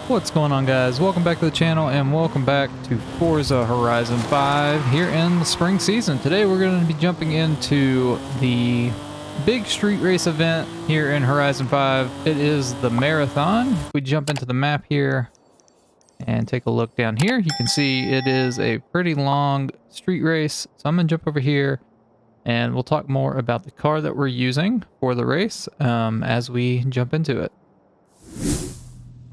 What's going on, guys? Welcome back to the channel and welcome back to Forza Horizon 5 here in the spring season. Today we're going to be jumping into the big street race event here in Horizon 5. It is the marathon. If we jump into the map here and take a look down here, you can see it is a pretty long street race. So I'm going to jump over here and we'll talk more about the car that we're using for the race as we jump into it.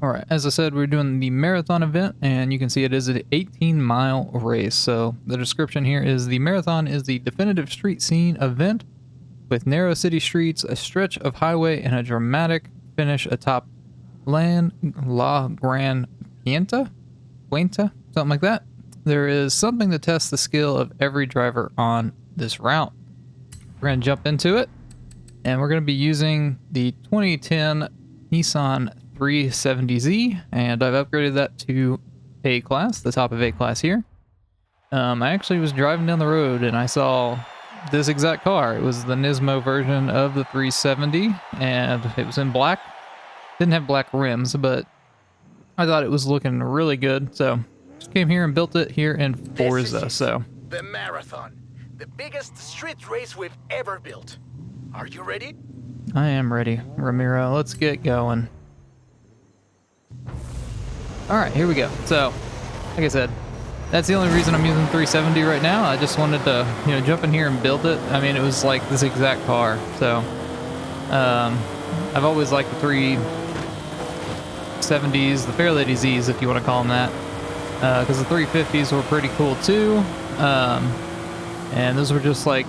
Alright, as I said, we're doing the marathon event, and you can see it is an 18-mile race. So the description here is the marathon is the definitive street scene event with narrow city streets, a stretch of highway, and a dramatic finish atop La Gran Puente, something like that. There is something to test the skill of every driver on this route. We're going to jump into it, and we're going to be using the 2010 Nissan 370Z, and I've upgraded that to A class, the top of A class here. I actually was driving down the road and I saw this exact car. It was the Nismo version of the 370, and it was in black. Didn't have black rims, but I thought it was looking really good, so just came here and built it here in Forza. So the marathon, the biggest street race we've ever built. Are you ready? I am ready, Ramiro. Let's get going. Alright, here we go. So, like I said, that's the only reason I'm using 370 right now. I just wanted to, jump in here and build it. I mean, it was like this exact car. So, I've always liked the 370s, the Fairlady Zs, if you want to call them that. Because the 350s were pretty cool too. And those were just like,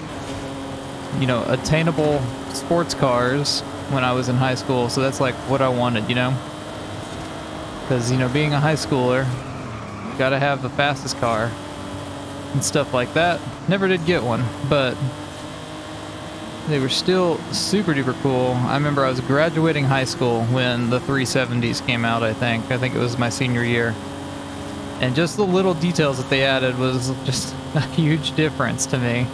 attainable sports cars when I was in high school. So that's like what I wanted, Because, being a high schooler, you gotta have the fastest car and stuff like that. Never did get one, but they were still super duper cool. I remember I was graduating high school when the 370s came out, I think. I think it was my senior year. And just the little details that they added was just a huge difference to me.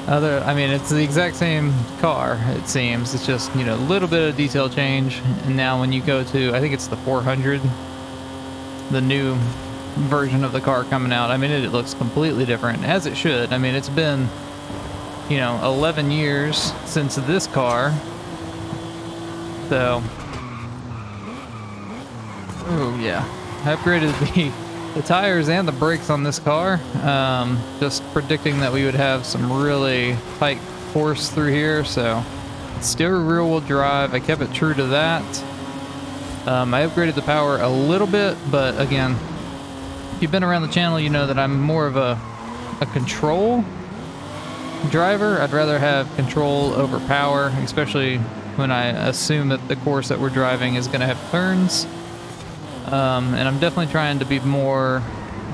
It's the exact same car, it seems. It's just, a little bit of detail change. And now when you go to, I think it's the 400, the new version of the car coming out, it looks completely different, as it should. It's been, 11 years since this car. So, oh yeah. I upgraded the tires and the brakes on this car, just predicting that we would have some really tight force through here. So it's still rear-wheel drive. I kept it true to that. I upgraded the power a little bit, but again, if you've been around the channel, you know that I'm more of a control driver. I'd rather have control over power, especially when I assume that the course that we're driving is going to have turns. And I'm definitely trying to be more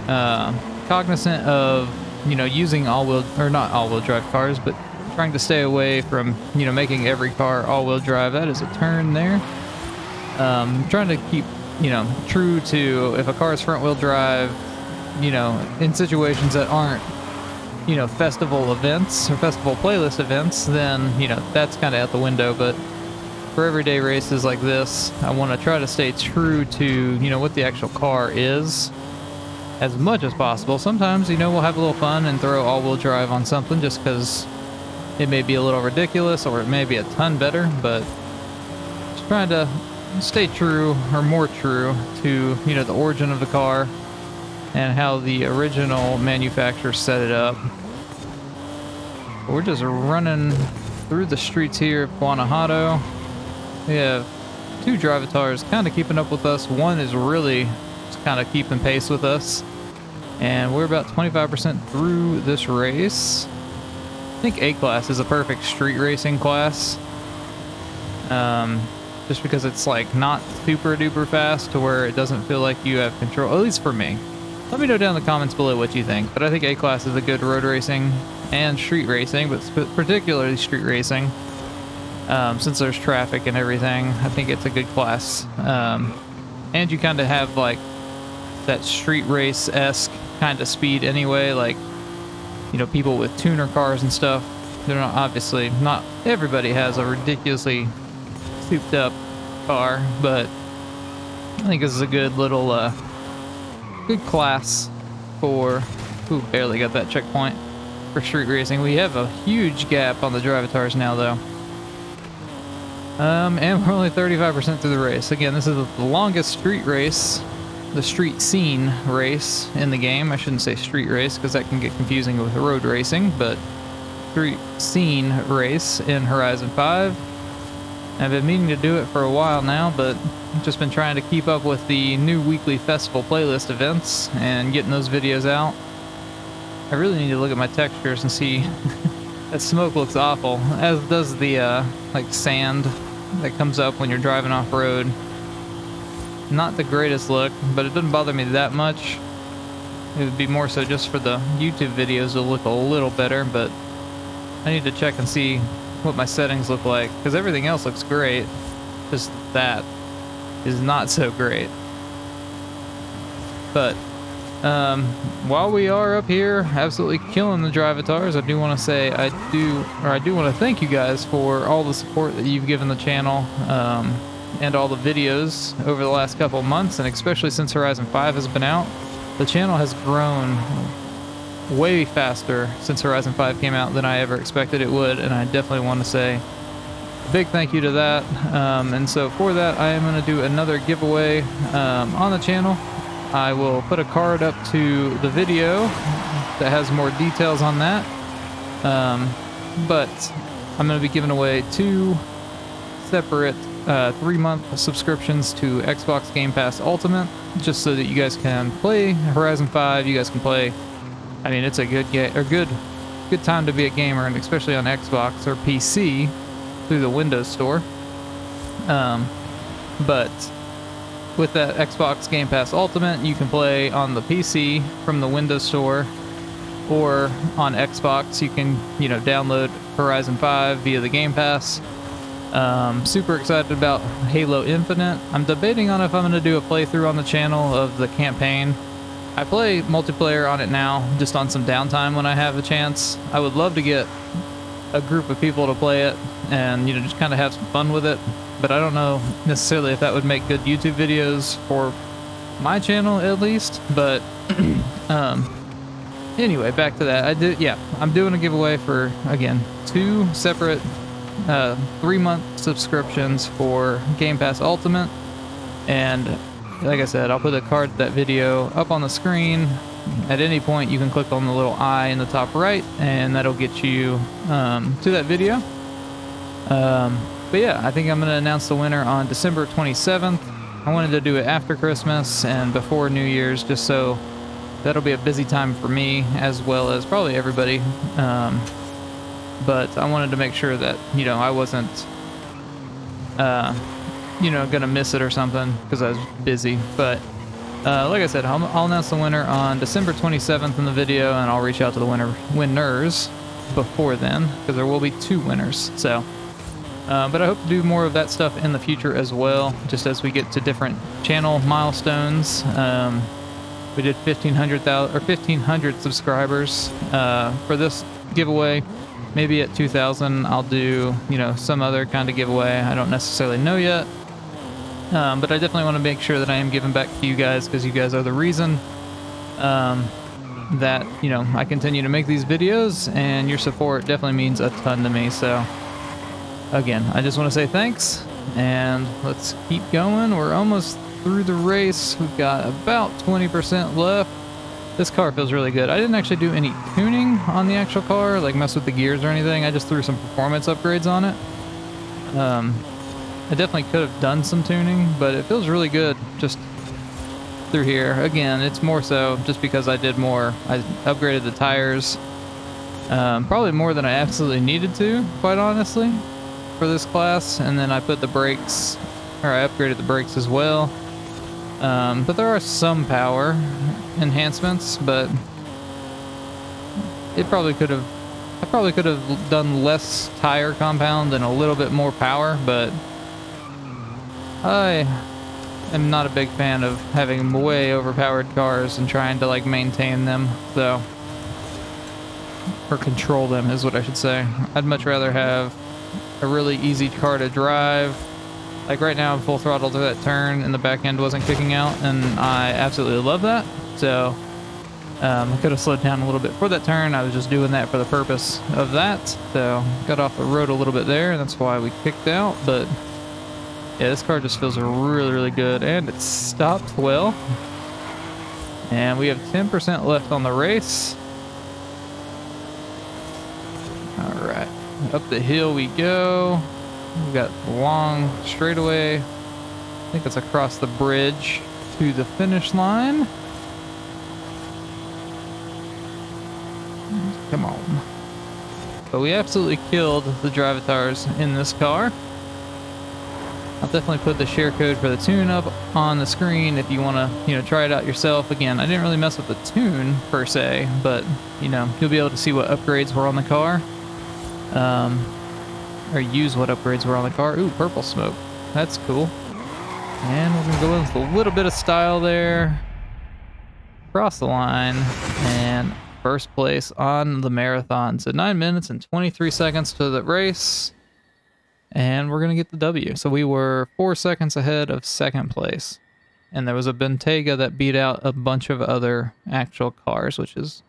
cognizant of, using not all-wheel drive cars, but trying to stay away from, making every car all-wheel drive. That is a turn there. Trying to keep, true to if a car is front-wheel drive, in situations that aren't, festival events or festival playlist events, then, that's kind of out the window. But for everyday races like this, I want to try to stay true to, what the actual car is as much as possible. Sometimes, we'll have a little fun and throw all-wheel drive on something just because it may be a little ridiculous or it may be a ton better, but just trying to stay true or more true to, the origin of the car and how the original manufacturer set it up. We're just running through the streets here of Guanajuato. We have two drivatars kind of keeping up with us. One is really just kind of keeping pace with us. And we're about 25% through this race. I think A class is a perfect street racing class. Just because it's like not super duper fast to where it doesn't feel like you have control, at least for me. Let me know down in the comments below what you think. But I think A class is a good road racing and street racing, but particularly street racing. Since there's traffic and everything, I think it's a good class. And you kind of have like that street race-esque kind of speed anyway, like, people with tuner cars and stuff. They're not, obviously, not everybody has a ridiculously souped up car, but I think this is a good little, good class for, ooh, barely got that checkpoint for street racing. We have a huge gap on the drivatars now, though. And we're only 35% through the race. Again, this is the longest street race, the street scene race in the game. I shouldn't say street race because that can get confusing with road racing, but street scene race in Horizon 5. I've been meaning to do it for a while now, but I've just been trying to keep up with the new weekly festival playlist events and getting those videos out. I really need to look at my textures and see that smoke looks awful, as does the like sand that comes up when you're driving off road. Not the greatest look, but it doesn't bother me that much. It would be more so just for the YouTube videos to look a little better, but I need to check and see what my settings look like, because everything else looks great, just that is not so great. But while we are up here absolutely killing the drivatars, I do want to say I do want to thank you guys for all the support that you've given the channel, and all the videos over the last couple of months, and especially since Horizon 5 has been out. The channel has grown way faster since Horizon 5 came out than I ever expected it would, and I definitely want to say a big thank you to that. And so for that, I am going to do another giveaway on the channel. I will put a card up to the video that has more details on that. But I'm going to be giving away 2 separate 3-month subscriptions to Xbox Game Pass Ultimate, just so that you guys can play Horizon 5. You guys can play. I mean, it's a good good time to be a gamer, and especially on Xbox or PC through the Windows Store. But with that Xbox Game Pass Ultimate, you can play on the PC from the Windows Store, or on Xbox, you can, download Horizon 5 via the Game Pass. Super excited about Halo Infinite. I'm debating on if I'm going to do a playthrough on the channel of the campaign. I play multiplayer on it now, just on some downtime when I have a chance. I would love to get a group of people to play it and, just kind of have some fun with it. But I don't know necessarily if that would make good YouTube videos for my channel, at least. But anyway, back to that. I'm doing a giveaway for, again, 2 separate 3-month subscriptions for Game Pass Ultimate. And like I said, I'll put a card to that video up on the screen. At any point, you can click on the little eye in the top right, and that'll get you to that video. But yeah, I think I'm going to announce the winner on December 27th. I wanted to do it after Christmas and before New Year's, just so that'll be a busy time for me, as well as probably everybody. But I wanted to make sure that, I wasn't, gonna miss it or something because I was busy. But like I said, I'll announce the winner on December 27th in the video, and I'll reach out to the winners before then, because there will be 2 winners. So, but I hope to do more of that stuff in the future as well, just as we get to different channel milestones. We did 1,500 subscribers for this giveaway. Maybe at 2,000, I'll do, some other kind of giveaway. I don't necessarily know yet. But I definitely want to make sure that I am giving back to you guys, because you guys are the reason that, I continue to make these videos, and your support definitely means a ton to me. So, again, I just want to say thanks, and let's keep going. We're almost through the race. We've got about 20% left. This car feels really good. I didn't actually do any tuning on the actual car, like mess with the gears or anything. I just threw some performance upgrades on it. I definitely could have done some tuning, but it feels really good just through here. Again, it's more so just because I did more. I upgraded the tires, probably more than I absolutely needed to, quite honestly, for this class. And then I put the brakes, or I upgraded the brakes as well. But there are some power enhancements, but I probably could have done less tire compound and a little bit more power, but I am not a big fan of having way overpowered cars and trying to maintain them, so, or control them is what I should say. I'd much rather have a really easy car to drive, Like right now, I'm full throttle to that turn, and the back end wasn't kicking out, and I absolutely love that. So I could have slowed down a little bit for that turn. I was just doing that for the purpose of that. So got off the road a little bit there, and that's why we kicked out. But yeah, this car just feels really, really good, and it stopped well. And we have 10% left on the race. All right, up the hill we go. We got a long straightaway. I think it's across the bridge to the finish line. Come on. But we absolutely killed the drivatars in this car. I'll definitely put the share code for the tune up on the screen if you want to, try it out yourself. Again, I didn't really mess with the tune per se, but, you'll be able to see what upgrades were on the car. Or use what upgrades were on the car. Ooh, purple smoke. That's cool. And we're going to go in with a little bit of style there. Cross the line. And first place on the marathon. So 9 minutes and 23 seconds to the race. And we're going to get the W. So we were 4 seconds ahead of second place. And there was a Bentayga that beat out a bunch of other actual cars, which is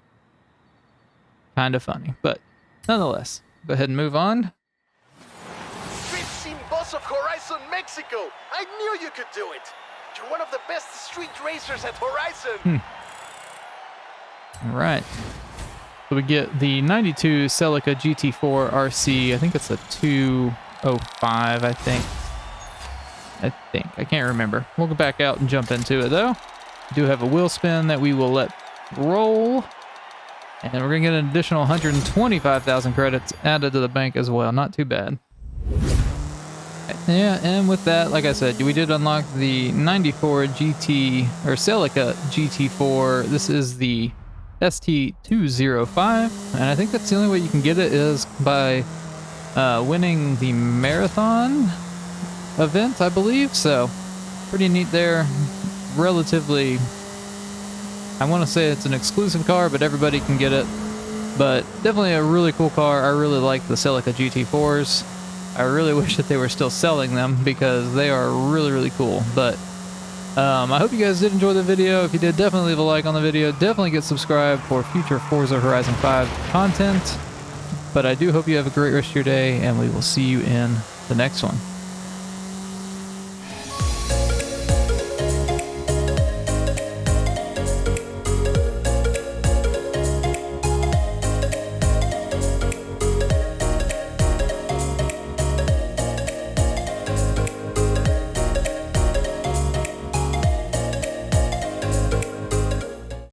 kind of funny. But nonetheless, go ahead and move on. Street scene boss of Horizon Mexico. I knew you could do it. You're one of the best street racers at Horizon. All right. So we get the 92 Celica GT-Four RC. I think it's a 205, I think. I can't remember. We'll go back out and jump into it, though. We do have a wheel spin that we will let roll. And we're going to get an additional 125,000 credits added to the bank as well. Not too bad. Yeah, and with that, like I said, we did unlock the 94 GT, or Celica GT-Four. This is the ST205, and I think that's the only way you can get it is by winning the marathon event, I believe. So, pretty neat there. Relatively, I want to say it's an exclusive car, but everybody can get it. But definitely a really cool car. I really like the Celica GT-Fours. I really wish that they were still selling them because they are really, really cool. But I hope you guys did enjoy the video. If you did, definitely leave a like on the video. Definitely get subscribed for future Forza Horizon 5 content. But I do hope you have a great rest of your day, and we will see you in the next one.